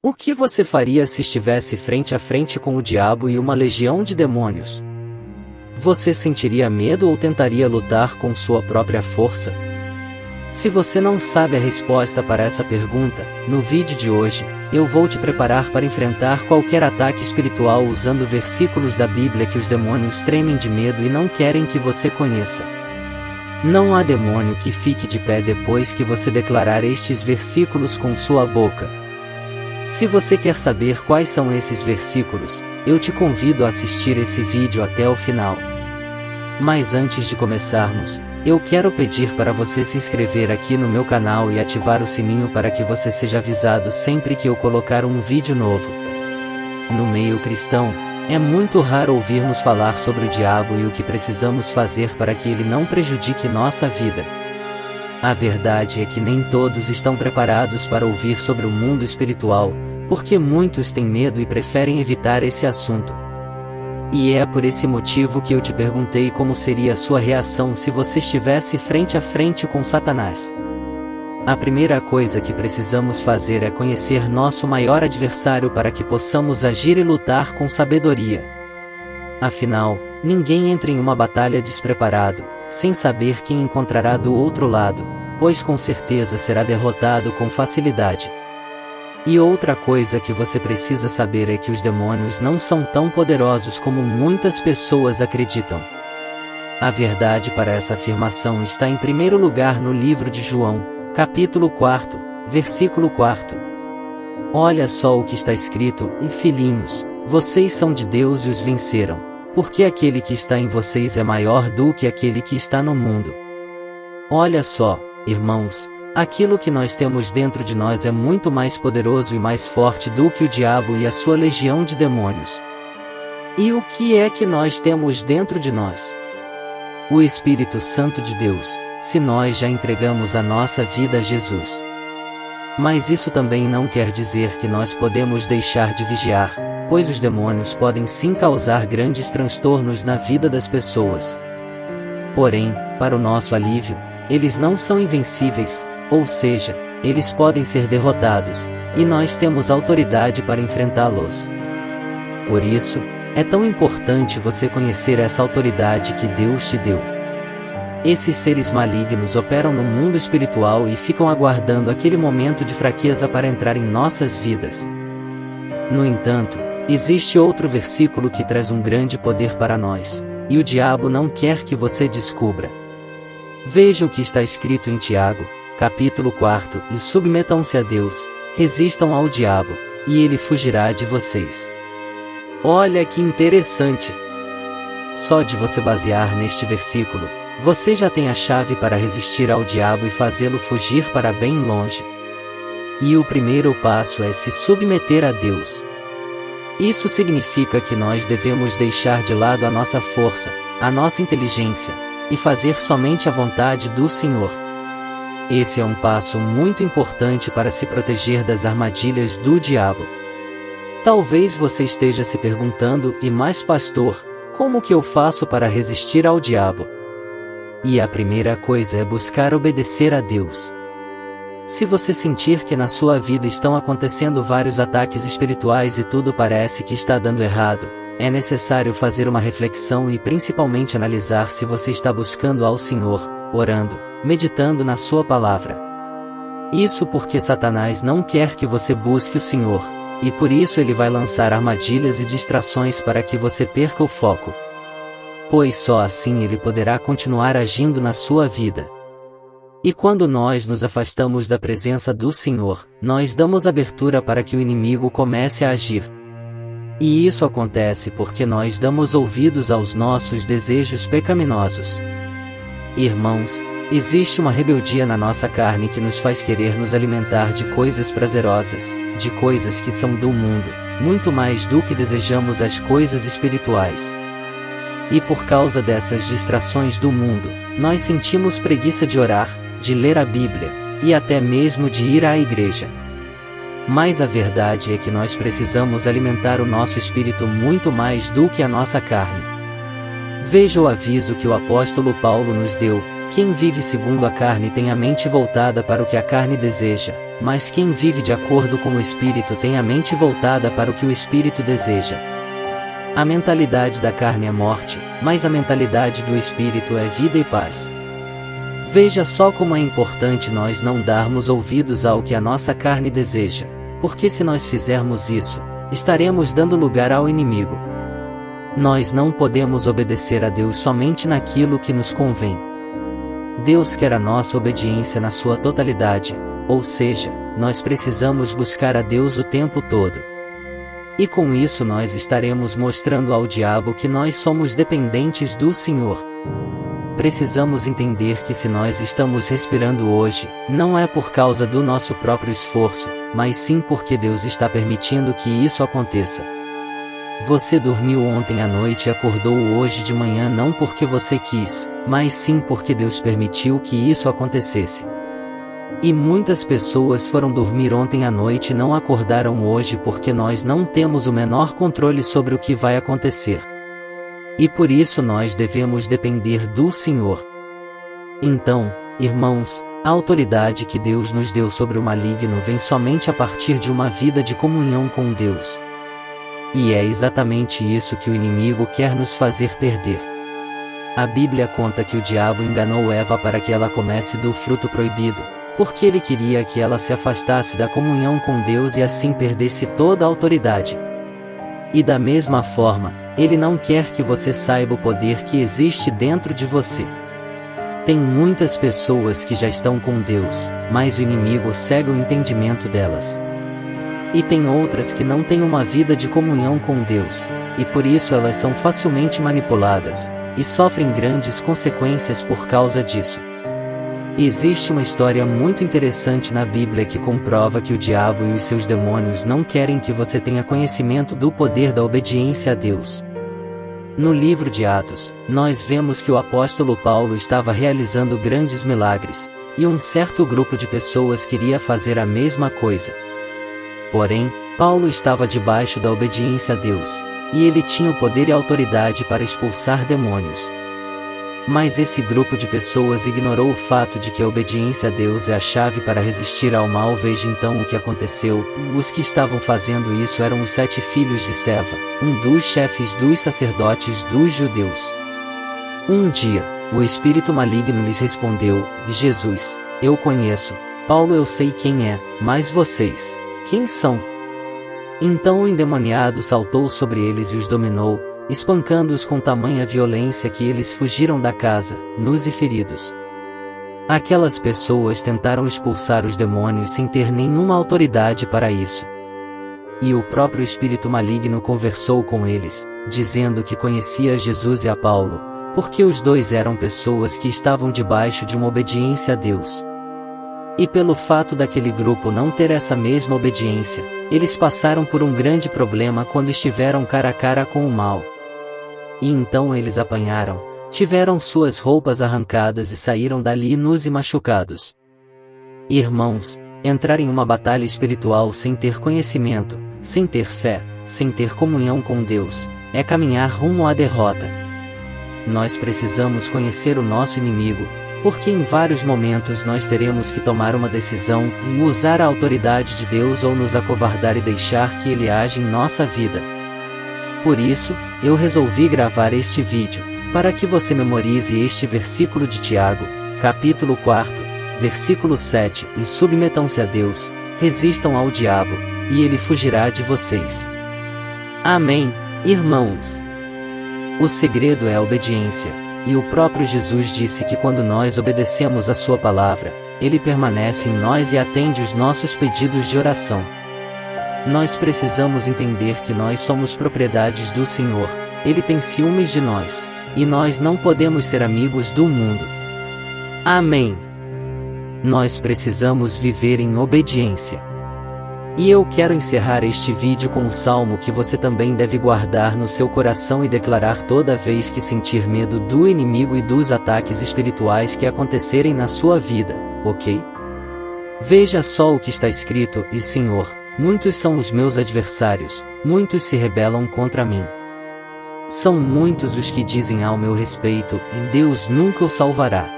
O que você faria se estivesse frente a frente com o diabo e uma legião de demônios? Você sentiria medo ou tentaria lutar com sua própria força? Se você não sabe a resposta para essa pergunta, no vídeo de hoje, eu vou te preparar para enfrentar qualquer ataque espiritual usando versículos da Bíblia que os demônios tremem de medo e não querem que você conheça. Não há demônio que fique de pé depois que você declarar estes versículos com sua boca. Se você quer saber quais são esses versículos, eu te convido a assistir esse vídeo até o final. Mas antes de começarmos, eu quero pedir para você se inscrever aqui no meu canal e ativar o sininho para que você seja avisado sempre que eu colocar um vídeo novo. No meio cristão, é muito raro ouvirmos falar sobre o diabo e o que precisamos fazer para que ele não prejudique nossa vida. A verdade é que nem todos estão preparados para ouvir sobre o mundo espiritual, porque muitos têm medo e preferem evitar esse assunto. E é por esse motivo que eu te perguntei como seria a sua reação se você estivesse frente a frente com Satanás. A primeira coisa que precisamos fazer é conhecer nosso maior adversário para que possamos agir e lutar com sabedoria. Afinal, ninguém entra em uma batalha despreparado, sem saber quem encontrará do outro lado, pois com certeza será derrotado com facilidade. E outra coisa que você precisa saber é que os demônios não são tão poderosos como muitas pessoas acreditam. A verdade para essa afirmação está em primeiro lugar no livro de João, capítulo 4, versículo 4. Olha só o que está escrito: "E filhinhos, vocês são de Deus e os venceram, porque aquele que está em vocês é maior do que aquele que está no mundo." Olha só, irmãos, aquilo que nós temos dentro de nós é muito mais poderoso e mais forte do que o diabo e a sua legião de demônios. E o que é que nós temos dentro de nós? O Espírito Santo de Deus, se nós já entregamos a nossa vida a Jesus. Mas isso também não quer dizer que nós podemos deixar de vigiar, pois os demônios podem sim causar grandes transtornos na vida das pessoas. Porém, para o nosso alívio, eles não são invencíveis, ou seja, eles podem ser derrotados, e nós temos autoridade para enfrentá-los. Por isso, é tão importante você conhecer essa autoridade que Deus te deu. Esses seres malignos operam no mundo espiritual e ficam aguardando aquele momento de fraqueza para entrar em nossas vidas. No entanto, existe outro versículo que traz um grande poder para nós, e o diabo não quer que você descubra. Veja o que está escrito em Tiago, capítulo 4, e submetam-se a Deus, resistam ao diabo, e ele fugirá de vocês. Olha que interessante! Só de você basear neste versículo, você já tem a chave para resistir ao diabo e fazê-lo fugir para bem longe. E o primeiro passo é se submeter a Deus. Isso significa que nós devemos deixar de lado a nossa força, a nossa inteligência, e fazer somente a vontade do Senhor. Esse é um passo muito importante para se proteger das armadilhas do diabo. Talvez você esteja se perguntando: "E mais, pastor, como que eu faço para resistir ao diabo?" E a primeira coisa é buscar obedecer a Deus. Se você sentir que na sua vida estão acontecendo vários ataques espirituais e tudo parece que está dando errado, é necessário fazer uma reflexão e principalmente analisar se você está buscando ao Senhor, orando, meditando na sua palavra. Isso porque Satanás não quer que você busque o Senhor, e por isso ele vai lançar armadilhas e distrações para que você perca o foco. Pois só assim ele poderá continuar agindo na sua vida. E quando nós nos afastamos da presença do Senhor, nós damos abertura para que o inimigo comece a agir. E isso acontece porque nós damos ouvidos aos nossos desejos pecaminosos. Irmãos, existe uma rebeldia na nossa carne que nos faz querer nos alimentar de coisas prazerosas, de coisas que são do mundo, muito mais do que desejamos as coisas espirituais. E por causa dessas distrações do mundo, nós sentimos preguiça de orar, de ler a Bíblia, e até mesmo de ir à igreja. Mas a verdade é que nós precisamos alimentar o nosso espírito muito mais do que a nossa carne. Veja o aviso que o apóstolo Paulo nos deu: "Quem vive segundo a carne tem a mente voltada para o que a carne deseja", mas quem vive de acordo com o Espírito tem a mente voltada para o que o Espírito deseja. A mentalidade da carne é morte, mas a mentalidade do Espírito é vida e paz. Veja só como é importante nós não darmos ouvidos ao que a nossa carne deseja, porque se nós fizermos isso, estaremos dando lugar ao inimigo. Nós não podemos obedecer a Deus somente naquilo que nos convém. Deus quer a nossa obediência na sua totalidade, ou seja, nós precisamos buscar a Deus o tempo todo. E com isso nós estaremos mostrando ao diabo que nós somos dependentes do Senhor. Precisamos entender que se nós estamos respirando hoje, não é por causa do nosso próprio esforço, mas sim porque Deus está permitindo que isso aconteça. Você dormiu ontem à noite e acordou hoje de manhã não porque você quis, mas sim porque Deus permitiu que isso acontecesse. E muitas pessoas foram dormir ontem à noite e não acordaram hoje porque nós não temos o menor controle sobre o que vai acontecer. E por isso nós devemos depender do Senhor. Então, irmãos, a autoridade que Deus nos deu sobre o maligno vem somente a partir de uma vida de comunhão com Deus. E é exatamente isso que o inimigo quer nos fazer perder. A Bíblia conta que o diabo enganou Eva para que ela comesse do fruto proibido, porque ele queria que ela se afastasse da comunhão com Deus e assim perdesse toda a autoridade. E da mesma forma, ele não quer que você saiba o poder que existe dentro de você. Tem muitas pessoas que já estão com Deus, mas o inimigo cega o entendimento delas. E tem outras que não têm uma vida de comunhão com Deus, e por isso elas são facilmente manipuladas, e sofrem grandes consequências por causa disso. Existe uma história muito interessante na Bíblia que comprova que o diabo e os seus demônios não querem que você tenha conhecimento do poder da obediência a Deus. No livro de Atos, nós vemos que o apóstolo Paulo estava realizando grandes milagres, e um certo grupo de pessoas queria fazer a mesma coisa. Porém, Paulo estava debaixo da obediência a Deus, e ele tinha o poder e a autoridade para expulsar demônios. Mas esse grupo de pessoas ignorou o fato de que a obediência a Deus é a chave para resistir ao mal. Veja então o que aconteceu. Os que estavam fazendo isso eram os 7 filhos de Seva, um dos chefes dos sacerdotes dos judeus. Um dia, o espírito maligno lhes respondeu: Jesus, eu conheço, Paulo eu sei quem é, mas vocês, quem são? Então o endemoniado saltou sobre eles e os dominou, espancando-os com tamanha violência que eles fugiram da casa, nus e feridos. Aquelas pessoas tentaram expulsar os demônios sem ter nenhuma autoridade para isso. E o próprio espírito maligno conversou com eles, dizendo que conhecia Jesus e a Paulo, porque os dois eram pessoas que estavam debaixo de uma obediência a Deus. E pelo fato daquele grupo não ter essa mesma obediência, eles passaram por um grande problema quando estiveram cara a cara com o mal. E então eles apanharam, tiveram suas roupas arrancadas e saíram dali nus e machucados. Irmãos, entrar em uma batalha espiritual sem ter conhecimento, sem ter fé, sem ter comunhão com Deus, é caminhar rumo à derrota. Nós precisamos conhecer o nosso inimigo, porque em vários momentos nós teremos que tomar uma decisão e usar a autoridade de Deus ou nos acovardar e deixar que Ele age em nossa vida. Por isso, eu resolvi gravar este vídeo, para que você memorize este versículo de Tiago, capítulo 4, versículo 7, e submetam-se a Deus, resistam ao diabo, e ele fugirá de vocês. Amém, irmãos. O segredo é a obediência, e o próprio Jesus disse que quando nós obedecemos a sua palavra, ele permanece em nós e atende os nossos pedidos de oração. Nós precisamos entender que nós somos propriedades do Senhor, Ele tem ciúmes de nós, e nós não podemos ser amigos do mundo. Amém. Nós precisamos viver em obediência. E eu quero encerrar este vídeo com um salmo que você também deve guardar no seu coração e declarar toda vez que sentir medo do inimigo e dos ataques espirituais que acontecerem na sua vida, ok? Veja só o que está escrito: E Senhor, muitos são os meus adversários, muitos se rebelam contra mim. São muitos os que dizem ao meu respeito, e Deus nunca o salvará.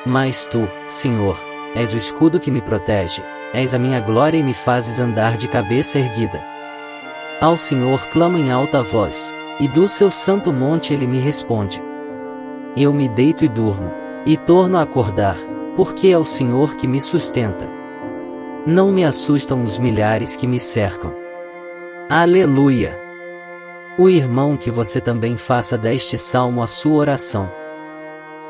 Mas tu, Senhor, és o escudo que me protege, és a minha glória e me fazes andar de cabeça erguida. Ao Senhor clamo em alta voz, e do seu santo monte ele me responde. Eu me deito e durmo, e torno a acordar, porque é o Senhor que me sustenta. Não me assustam os milhares que me cercam. Aleluia! O irmão, que você também faça deste salmo a sua oração.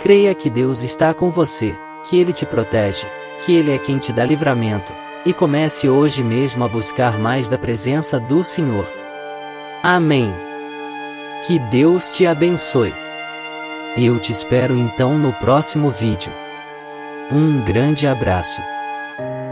Creia que Deus está com você, que Ele te protege, que Ele é quem te dá livramento, e comece hoje mesmo a buscar mais da presença do Senhor. Amém. Que Deus te abençoe. Eu te espero então no próximo vídeo. Um grande abraço.